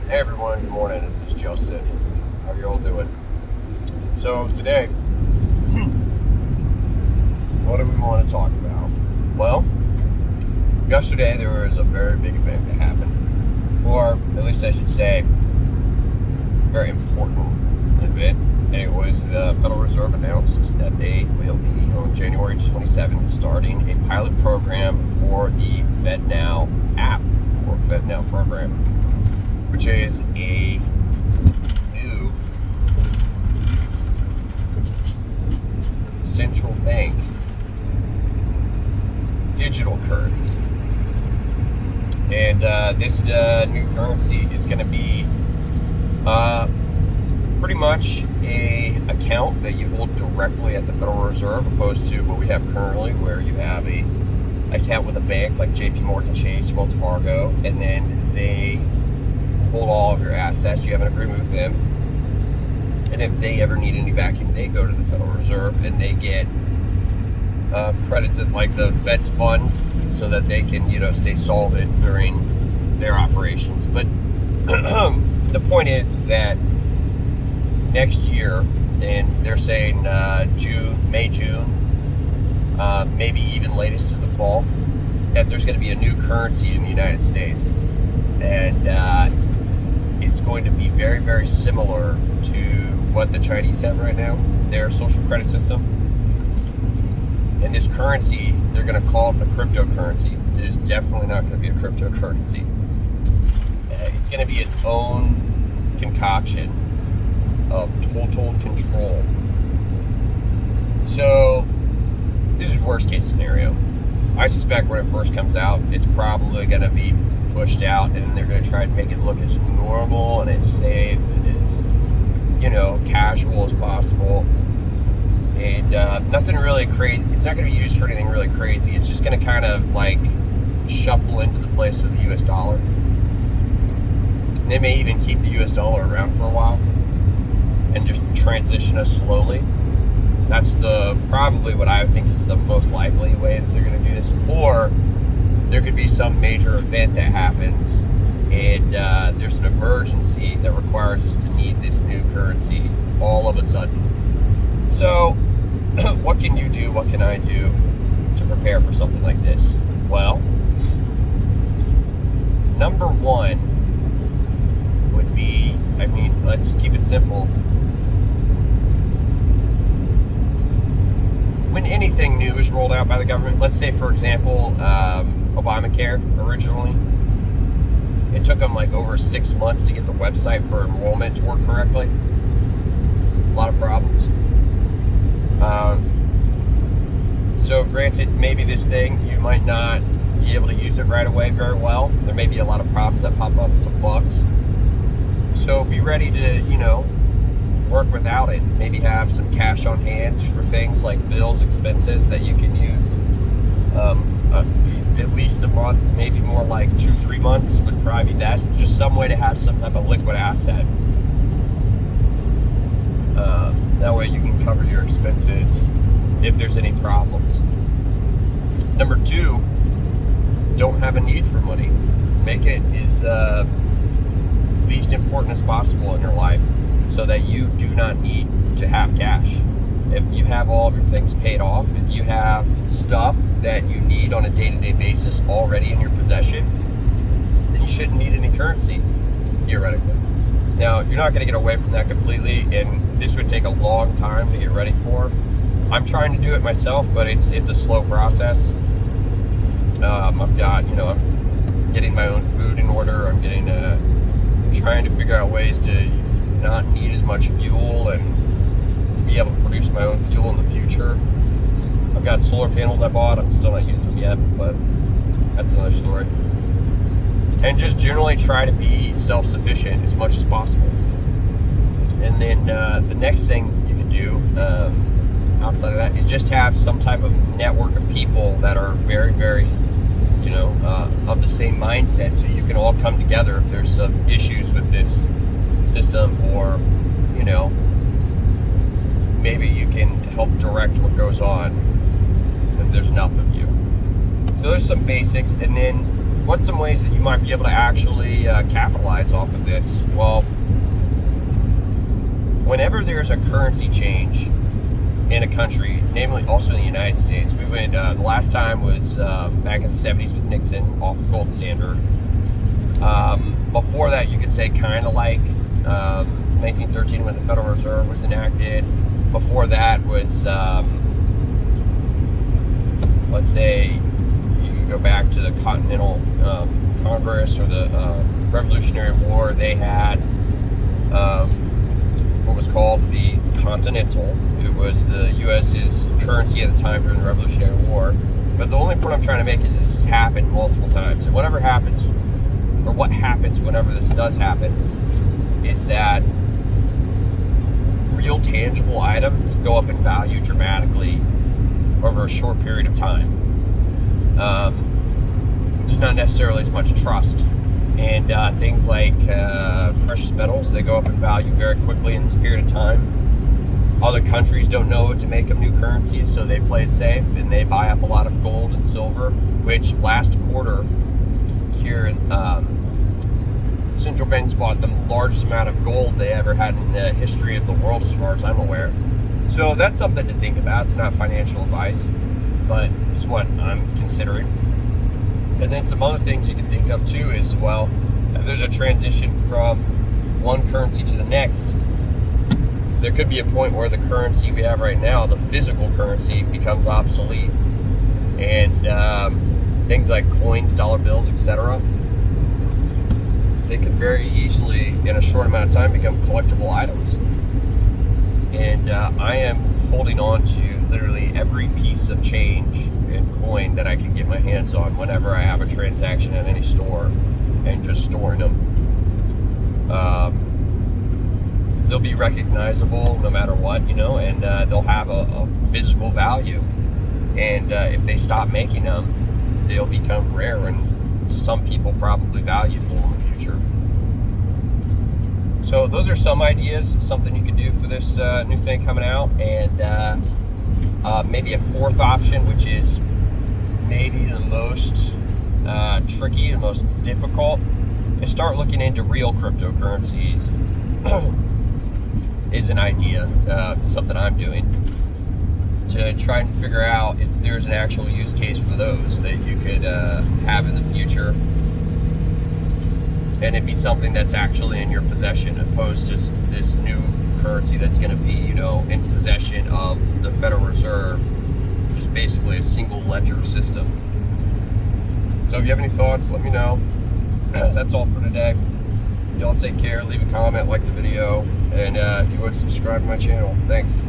Hey everyone, good morning. This is Justin. How are you all doing? So today, what do we want to talk about? Well, yesterday there was a very big event that happened, or at least I should say, very important event. And it was the Federal Reserve announced that they will be on January 27th starting a pilot program for the FedNow app or FedNow program, which is a new central bank digital currency. And this new currency is going to be pretty much a account that you hold directly at the Federal Reserve, opposed to what we have currently, where you have a account with a bank like JP Morgan Chase, Wells Fargo, and then they hold all of your assets. You have an agreement with them, and if they ever need any backing, they go to the Federal Reserve and they get credited like the Fed's funds so that they can, stay solvent during their operations. But the point is that next year, and they're saying May, June, maybe even latest is the fall, that there's going to be a new currency in the United States. And it's going to be very, very similar to what the Chinese have right now, their social credit system. And this currency, they're going to call it the cryptocurrency. It is definitely not going to be a cryptocurrency. It's going to be its own concoction of total control. So this is worst case scenario. I suspect when it first comes out, it's probably going to be pushed out, and they're going to try to make it look as normal and as safe and as casual as possible. And nothing really crazy. It's not going to be used for anything really crazy. It's just going to kind of like shuffle into the place of the US dollar. And they may even keep the US dollar around for a while and just transition us slowly. That's probably what I think is the most likely way that they're going to do this. Or there could be some major event that happens and there's an emergency that requires us to need this new currency all of a sudden. So what can you do? What can I do to prepare for something like this? Well, number one would be, let's keep it simple. When anything new is rolled out by the government, let's say, for example, Obamacare originally, it took them like over 6 months to get the website for enrollment to work correctly. A lot of problems. So granted, maybe this thing, you might not be able to use it right away very well. There may be a lot of problems that pop up, some bugs. So be ready to, work without it. Maybe have some cash on hand for things like bills, expenses that you can use. At least a month, maybe more like 2-3 months would probably be best. Just some way to have some type of liquid asset. That way you can cover your expenses if there's any problems. Number two, don't have a need for money. Make it as least important as possible in your life so that you do not need to have cash. If you have all of your things paid off, if you have stuff that you need on a day-to-day basis already in your possession, then you shouldn't need any currency, theoretically. Now, you're not going to get away from that completely, and this would take a long time to get ready for. I'm trying to do it myself, but it's a slow process. I'm getting my own food in order. I'm trying to figure out ways to not need as much fuel and be able to produce my own fuel in the future. I've got solar panels I bought. I'm still not using them yet, but that's another story. And just generally try to be self-sufficient as much as possible. And then the next thing you can do outside of that is just have some type of network of people that are very, very, of the same mindset, so you can all come together if there's some issues with this system, or, maybe you can help direct what goes on if there's enough of you. So there's some basics, and then what's some ways that you might be able to actually capitalize off of this? Well, whenever there's a currency change in a country, namely also in the United States, we went, the last time was back in the 70s with Nixon, off the gold standard. Before that, you could say kind of like 1913 when the Federal Reserve was enacted. Before that was, let's say, you could go back to the Continental Congress or the Revolutionary War. They had what was called the Continental. It was the U.S.'s currency at the time during the Revolutionary War. But the only point I'm trying to make is this has happened multiple times. And whatever happens, or what happens whenever this does happen, is that real tangible items go up in value dramatically over a short period of time. There's not necessarily as much trust. And things like precious metals, they go up in value very quickly in this period of time. Other countries don't know what to make of new currencies, so they play it safe and they buy up a lot of gold and silver, which last quarter here in central banks bought the largest amount of gold they ever had in the history of the world, as far as I'm aware. So that's something to think about. It's not financial advice, but it's what I'm considering. And then some other things you can think of too is, well, if there's a transition from one currency to the next, there could be a point where the currency we have right now, the physical currency, becomes obsolete. And things like coins, dollar bills, etc., they could very easily, in a short amount of time, become collectible items. And I am holding on to literally every piece of change and coin that I can get my hands on whenever I have a transaction at any store, and just storing them. They'll be recognizable no matter what, and they'll have a physical value. And if they stop making them, they'll become rare and to some people probably valuable in the future. So those are some ideas, something you can do for this new thing coming out. And maybe a fourth option, which is maybe the most tricky and most difficult, is start looking into real cryptocurrencies. Is an idea, something I'm doing, to try and figure out if there's an actual use case for those that you could have in the future, and it'd be something that's actually in your possession, opposed to this new currency that's going to be, in possession of the Federal Reserve, which is basically a single ledger system. So if you have any thoughts, let me know. That's all for today. Y'all take care, leave a comment, like the video, and if you would, subscribe to my channel. Thanks.